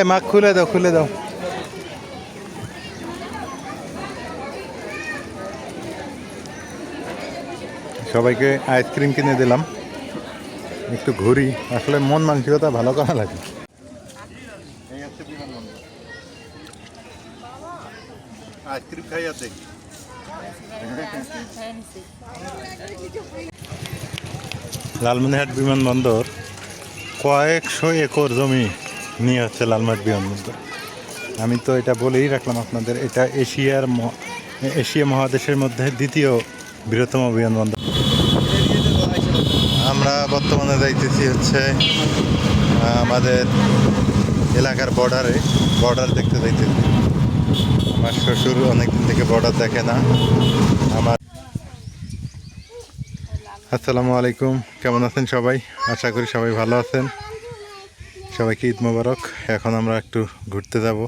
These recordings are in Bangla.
মা খুলে দাও খুলে দাও। সবাইকে আইসক্রিম কিনে দিলাম, একটু ঘুরি। আসলে মন মানসিকতা ভালো করা লাগে। আইসক্রিম খাই আছে। লালমনিরহাট বিমানবন্দর কয়েকশো একর জমি নিয়ে হচ্ছে লালমনিরহাট বিমানবন্দর। আমি তো এটা বলেই রাখলাম আপনাদের, এটা এশিয়া মহাদেশের মধ্যে দ্বিতীয় বৃহত্তম বিমানবন্দর। আমরা বর্তমানে যাইতেছি হচ্ছে আমাদের এলাকার বর্ডার দেখতে যাইতেছি। আমার শ্বশুর অনেকদিন থেকে বর্ডার দেখে না। আসসালামু আলাইকুম, কেমন আছেন সবাই? আশা করি সবাই ভালো আছেন। সবাইকে ঈদ মোবারক। এখন আমরা একটু ঘুরতে যাব।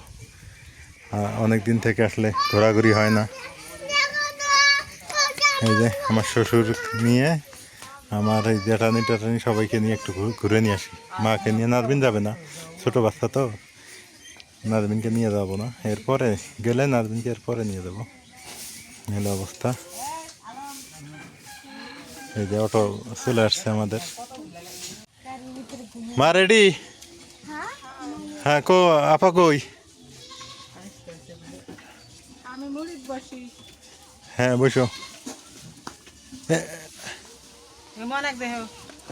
অনেক দিন থেকে আসলে ঘোরাঘুরি হয় না। এই যে আমার শ্বশুর নিয়ে, আমার এই জ্যাঠানি টাটানি সবাইকে নিয়ে একটু ঘুরে নিয়ে আসি। মাকে নিয়ে, নাজবিন যাবে না, ছোটো বাচ্চা তো, নাজবিনকে নিয়ে যাব না। এরপরে গেলে নাজবিনকে এরপরে নিয়ে যাব। এলো অবস্থা। এই যে অটো চলে আসছে আমাদের। মা রেডি? হ্যাঁ, আপা কই? হ্যাঁ বসো।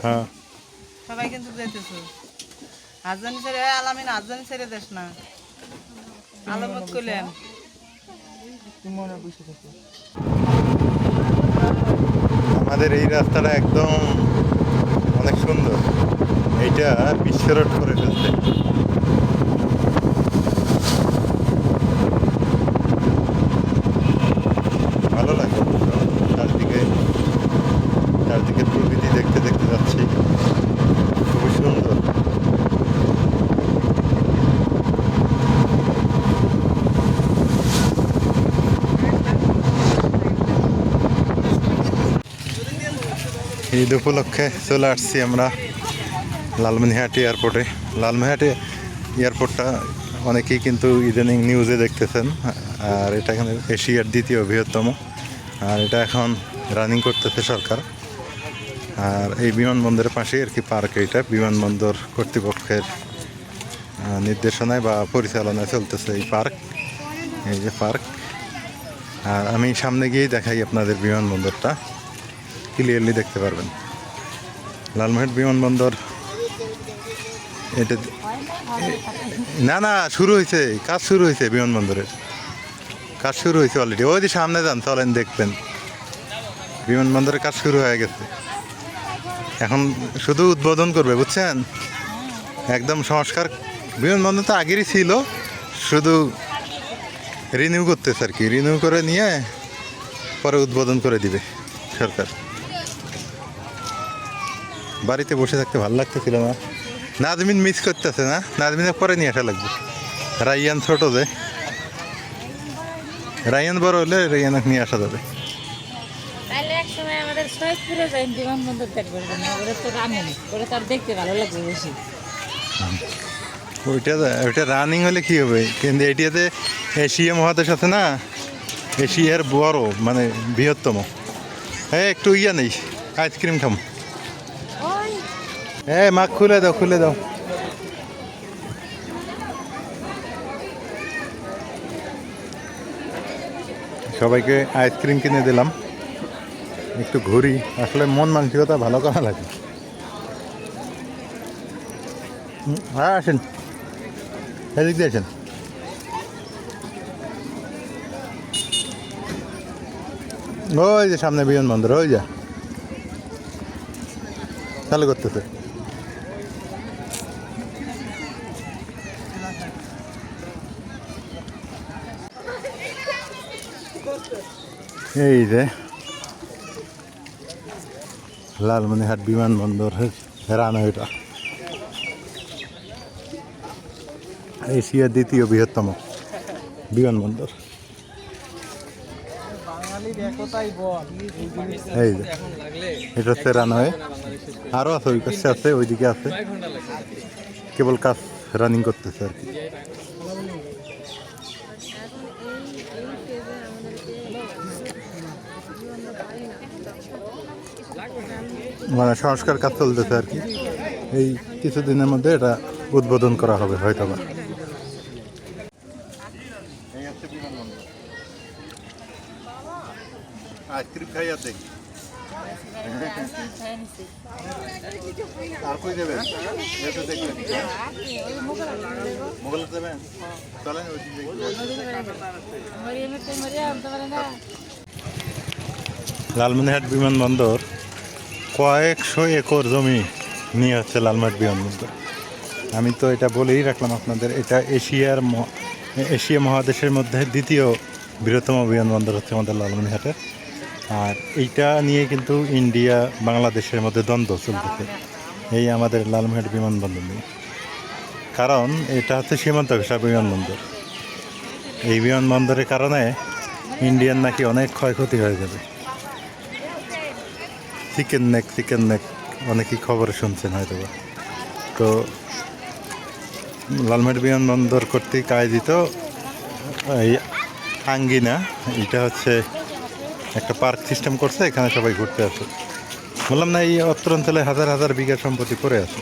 হ্যাঁ সবাই কিন্তু যেতেছো। আজানি ছেড়ে আলামিন, আজানি ছেড়ে দেশ না। আলামত কইলেন আমাদের এই রাস্তাটা একদম অনেক সুন্দর। এইটা বিশ্ব রোড করে ফেলছে। ভালো লাগে। চারদিকে প্রকৃতি দেখতে দেখতে যাচ্ছি, খুবই সুন্দর। ঈদ উপলক্ষে চলে আসছি আমরা লালমনিরহাট এয়ারপোর্টে। লালমনিরহাট এয়ারপোর্টটা অনেকেই কিন্তু ইদানিং নিউজে দেখতেছেন। আর এটা এখানে এশিয়ার দ্বিতীয় বৃহত্তম। আর এটা এখন রানিং করতেছে সরকার। আর এই বিমানবন্দরের পাশেই আর কি পার্ক। এইটা বিমানবন্দর কর্তৃপক্ষের নির্দেশনায় বা পরিচালনায় চলতেছে এই পার্ক। এই যে পার্ক। আর আমি সামনে গিয়েই দেখাই আপনাদের বিমানবন্দরটা, ক্লিয়ারলি দেখতে পারবেন। লালমনিরহাট বিমানবন্দর এটা না শুরু হয়েছে, কাজ শুরু হয়েছে। বিমানবন্দরের কাজ শুরু হয়েছে অলরেডি। ওই যে সামনে যান, চলেন দেখবেন। বিমানবন্দরের কাজ শুরু হয়ে গেছে। এখন শুধু উদ্বোধন করবে, বুঝছেন? একদম সংস্কার। বিমানবন্দর তো আগেরই ছিল, শুধু রিনিউ করতেছে আর কি। রিনিউ করে নিয়ে পরে উদ্বোধন করে দিবে সরকার। বাড়িতে বসে থাকতে ভালো লাগতেছিল না। নাজমিন মিস করতেছে না? নাজমিনের পরে নিয়ে আসা লাগবে। রাইয়ান ছোট যে, রাইয়ান বড় হলে রাইয়ানকে নিয়ে আসা যাবে। ওইটা রানিং হলে কি হবে, কিন্তু এটিতে এশিয়া মহাদেশ আছে না, এশিয়ার বড় মানে বৃহত্তম। একটু নেই, আইসক্রিম খাম। মা খুলে দাও খুলে দাও। সবাইকে আইসক্রিম কিনে দিলাম, একটু ঘুরি। আসলে মন মানসিকতা ভালো করা লাগে। হ্যাঁ আসেন, এদিক দিয়ে আসেন। ওই যে সামনে বিমানবন্দর, ওই যা চালু করতেছে। এই যে লালমনিরহাট বিমানবন্দর রানওয়েটা এশিয়ার দ্বিতীয় বৃহত্তম বিমানবন্দর। এই যে এটা হচ্ছে রানওয়ে। আরও আছে, ওই পাশে আছে, ওইদিকে আছে। কেবল কাজ রানিং করতেছে আর কি। মানে সংস্কার কাজ চলতেছে আর কি। এই কিছুদিনের মধ্যে এটা উদ্বোধন করা হবে হয়তো বা। আইসক্রিম খাইয়া দেখ। আর কই যাবেন? মোগল যাবেন? চলেন লালমনিরহাট বিমানবন্দর কয়েকশো একর জমি নিয়ে হচ্ছে লালমনিরহাট বিমানবন্দর। আমি তো এটা বলেই রাখলাম আপনাদের, এটা এশিয়া মহাদেশের মধ্যে দ্বিতীয় বৃহত্তম বিমানবন্দর হচ্ছে আমাদের লালমনিরহাটের। আর এইটা নিয়ে কিন্তু ইন্ডিয়া বাংলাদেশের মধ্যে দ্বন্দ্ব চলতেছে এই আমাদের লালমনিরহাট বিমানবন্দর নিয়ে। কারণ এটা হচ্ছে সীমান্ত ঘেঁষা বিমানবন্দর। এই বিমানবন্দরের কারণে ইন্ডিয়ান নাকি অনেক ক্ষয়ক্ষতি হয়ে যাবে। চিকেন নেক অনেকেই খবরে শুনছেন হয়তো। তো লালমনিরহাট বিমানবন্দর কর্তৃক আয়োজিত এই আঙ্গিনা, এটা হচ্ছে একটা পার্ক সিস্টেম করছে, এখানে সবাই ঘুরতে আসে। বললাম না, এই অত্র অঞ্চলে হাজার হাজার বিঘা সম্পত্তি পড়ে আছে।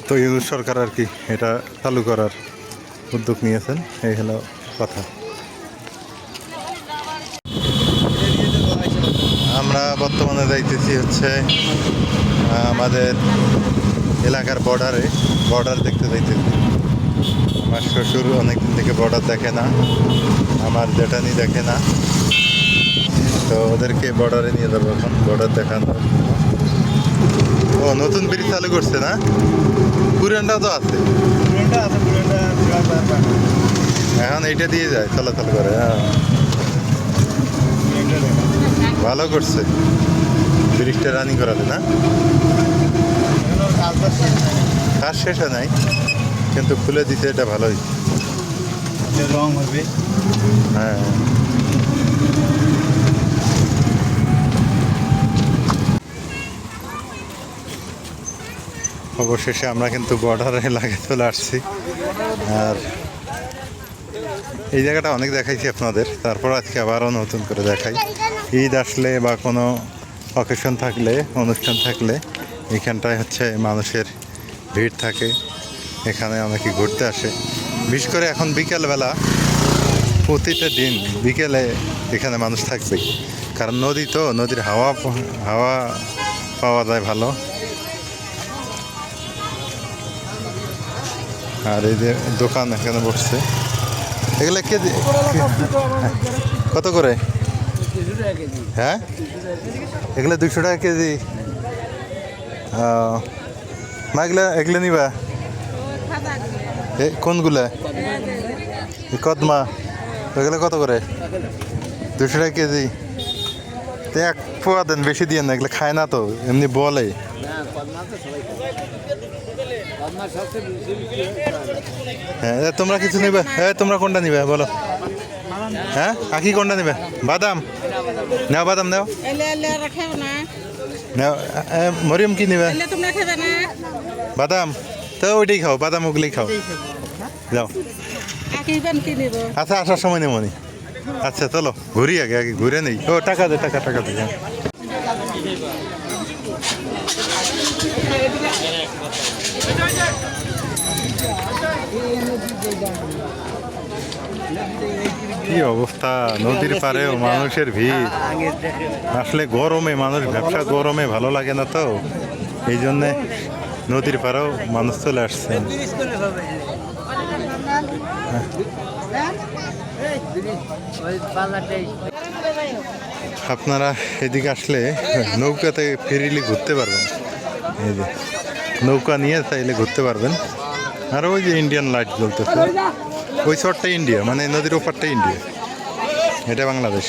তো ইউনুস সরকার আর কি এটা চালু করার উদ্যোগ নিয়েছেন, এই হলো কথা। আমরা বর্তমানে যাইতেছি হচ্ছে আমাদের এলাকার বর্ডার দেখতে যাইতেছি। আমার শ্বশুর অনেকদিন থেকে বর্ডার দেখে না, আমার জেঠানি দেখে না, তো ওদেরকে বর্ডারে নিয়ে যাবো এখন বর্ডার দেখানোর। ও নতুন ব্রিজ চালু করছে না? পুরানটা তো আছে, এখন এইটা দিয়ে যায় চলাচল করে। হ্যাঁ, ভালো করছে ব্রিজটা রানিং করালে না? কাজ শেষ হয় নাই কিন্তু খুলে দিছে, এটা ভালোই। রং হবে। হ্যাঁ, অবশেষে আমরা কিন্তু বর্ডার এলাকায় চলে আসছি। আর এই জায়গাটা অনেক দেখাইছি আপনাদের, তারপর আজকে আবারও নতুন করে দেখাই। ঈদ আসলে বা কোনো অকেশন থাকলে, অনুষ্ঠান থাকলে এখানটায় হচ্ছে মানুষের ভিড় থাকে, এখানে অনেকে ঘুরতে আসে। বিশেষ করে এখন বিকেলবেলা, প্রতিটা দিন বিকেলে এখানে মানুষ থাকবে, কারণ নদী তো, নদীর হাওয়া পাওয়া যায় ভালো। আর এই যে দোকান এখানে বসছে, এগুলো কেজি কত করে? হ্যাঁ, এগুলো 200 টাকা কেজি। মা এগুলো নিবা? কোনগুলা? কদমা, এগুলো কত করে? 200 টাকা কেজি। তো এক পোয়া দেন, বেশি দিয়ে না, এগুলো খায় না তো, এমনি বলে। হ্যাঁ, তোমরা কিছু নিবে? হ্যাঁ, তোমরা কোনটা নিবে বলো? হ্যাঁ, আখি কোনটা নিবে? বাদাম নাও, বাদাম নাও নাও। মরিয়ম কি নিবে? বাদাম। তো ওইটাই খাও, বাদাম ওগুলোই খাও, যাও। আচ্ছা, আসার সময় নেই মনি। আচ্ছা চলো ঘুরি, আগে ঘুরে নেই। ও টাকা দে, টাকা দে। কি অবস্থা, নদীর পাড়েও মানুষের ভিড়। আসলে গরমে মানুষ, ব্যবসা গরমে ভালো লাগে না, তো এই জন্যে নদীর পাড়েও মানুষ চলে আসছে। আপনারা এদিকে আসলে নৌকাতে ফেরিলে ঘুরতে পারবেন, এই যে নৌকা নিয়ে চাইলে ঘুরতে পারবেন। আর ওই যে ইন্ডিয়ান লাইট জ্বলতেছে, ওই শহরটা ইন্ডিয়া, মানে নদীর ওপারটা ইন্ডিয়া, এটা বাংলাদেশ।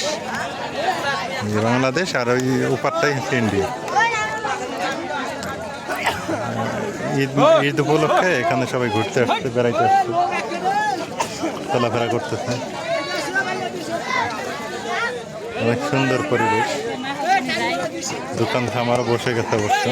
বাংলাদেশ আর ওই ওপারটাই হচ্ছে ইন্ডিয়া। ঈদ উপলক্ষে এখানে সবাই ঘুরতে আসছে, বেড়াইতে আসছে, চলাফেরা করতেছে। অনেক সুন্দর পরিবেশ, দোকান খামারও বসে গেছে অবশ্য।